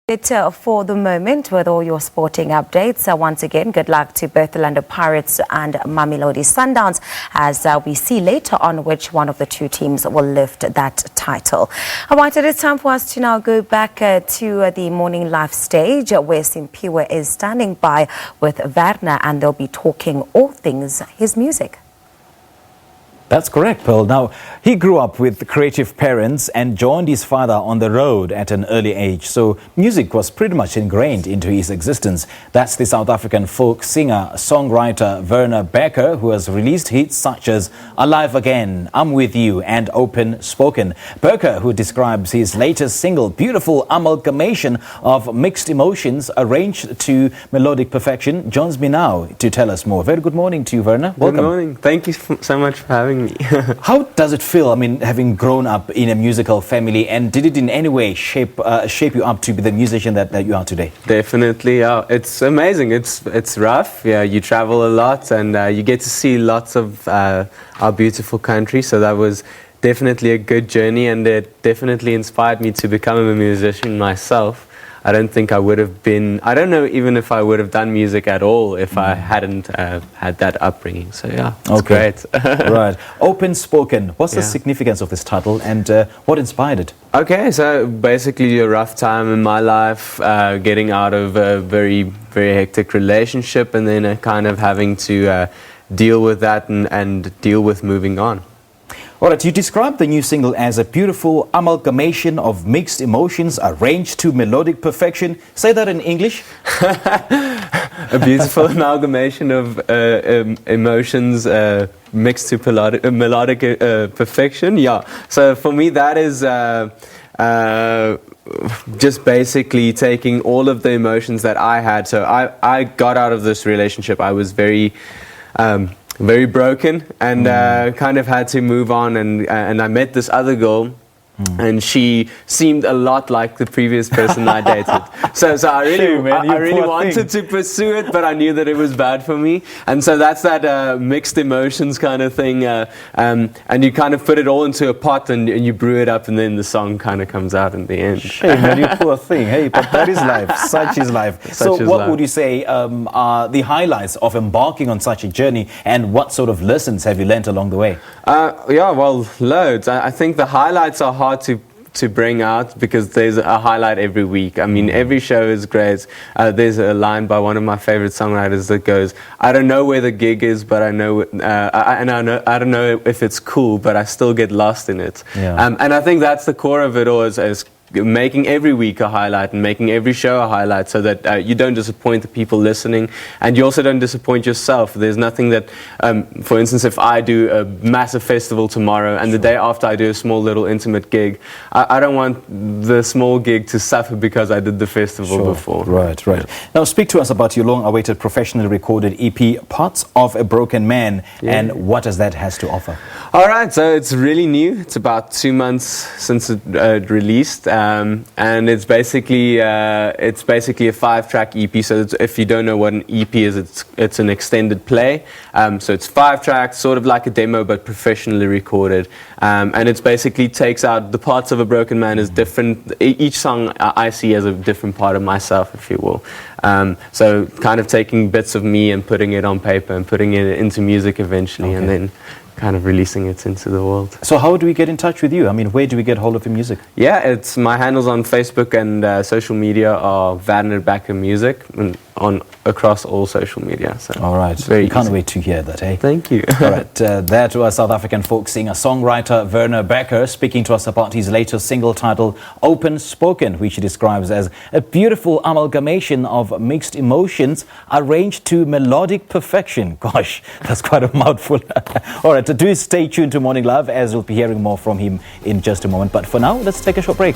For the moment with all your sporting updates. Once again, good luck to both the Orlando Pirates and Mamelodi Sundowns as we see later on which one of the two teams will lift that title. All right, it is time for us to now go back to the morning live stage where Simpiwe is standing by with Werner and they'll be talking all things his music. That's correct, Pearl. Now, he grew up with creative parents and joined his father on the road at an early age. So music was pretty much ingrained into his existence. That's the South African folk singer, songwriter Werner Bekker, who has released hits such as Alive Again, I'm With You and Open Spoken. Bekker, who describes his latest single, beautiful amalgamation of mixed emotions arranged to melodic perfection, joins me now to tell us more. Very good morning to you, Werner. Welcome. Good morning. Thank you so much for having me. How does it feel, having grown up in a musical family, and did it in any way shape you up to be the musician that you are today? Definitely, yeah. It's amazing. It's rough. Yeah, you travel a lot and you get to see lots of our beautiful country. So that was definitely a good journey, and it definitely inspired me to become a musician myself. I don't think I would have been, I don't know even if I would have done music at all if I hadn't had that upbringing. So yeah, it's great. Right. Open Spoken. What's the significance of this title and what inspired it? Okay, so basically a rough time in my life, getting out of a very, very hectic relationship and then kind of having to deal with that and deal with moving on. All right, you described the new single as a beautiful amalgamation of mixed emotions arranged to melodic perfection. Say that in English. A beautiful amalgamation of emotions mixed to melodic perfection. Yeah. So for me, that is just basically taking all of the emotions that I had. So I got out of this relationship. I was very broken and kind of had to move on, and I met this other girl and she seemed a lot like the previous person I dated. So I really wanted to pursue it, but I knew that it was bad for me. And so that's that mixed emotions kind of thing. And you kind of put it all into a pot and you brew it up, and then the song kind of comes out in the end. Shame, man, you poor thing. Hey, but that is life. Such is life. So what would you say are the highlights of embarking on such a journey, and what sort of lessons have you learnt along the way? Yeah, well, loads. I think the highlights are hard to bring out because there's a highlight every week. I mean, every show is great. There's a line by one of my favorite songwriters that goes, "I don't know where the gig is, but I know, I don't know if it's cool, but I still get lost in it." Yeah. And I think that's the core of it all, is making every week a highlight and making every show a highlight, so that you don't disappoint the people listening, and you also don't disappoint yourself. There's nothing that, for instance, if I do a massive festival tomorrow and the day after I do a small little intimate gig, I don't want the small gig to suffer because I did the festival before. Right. Now speak to us about your long-awaited professionally recorded EP, Parts of a Broken Man, and what does that has to offer? All right, so it's really new. It's about 2 months since it released. And it's basically a 5-track EP. So if you don't know what an EP is, it's an extended play. So it's 5 tracks, sort of like a demo, but professionally recorded. And it basically takes out the parts of a broken man as different. Each song I see as a different part of myself, if you will. So kind of taking bits of me and putting it on paper and putting it into music eventually, and then kind of releasing it into the world. So how do we get in touch with you? I mean, where do we get hold of your music? Yeah, it's my handles on Facebook and social media are Werner Bekker Music, and across all social media. So all right, we can't wait to hear that, eh? Thank you. All right, that was South African folk singer, songwriter Werner Bekker speaking to us about his latest single titled Open Spoken, which he describes as a beautiful amalgamation of mixed emotions arranged to melodic perfection. Gosh, that's quite a mouthful. All right, do stay tuned to Morning Love, as we'll be hearing more from him in just a moment. But for now, let's take a short break.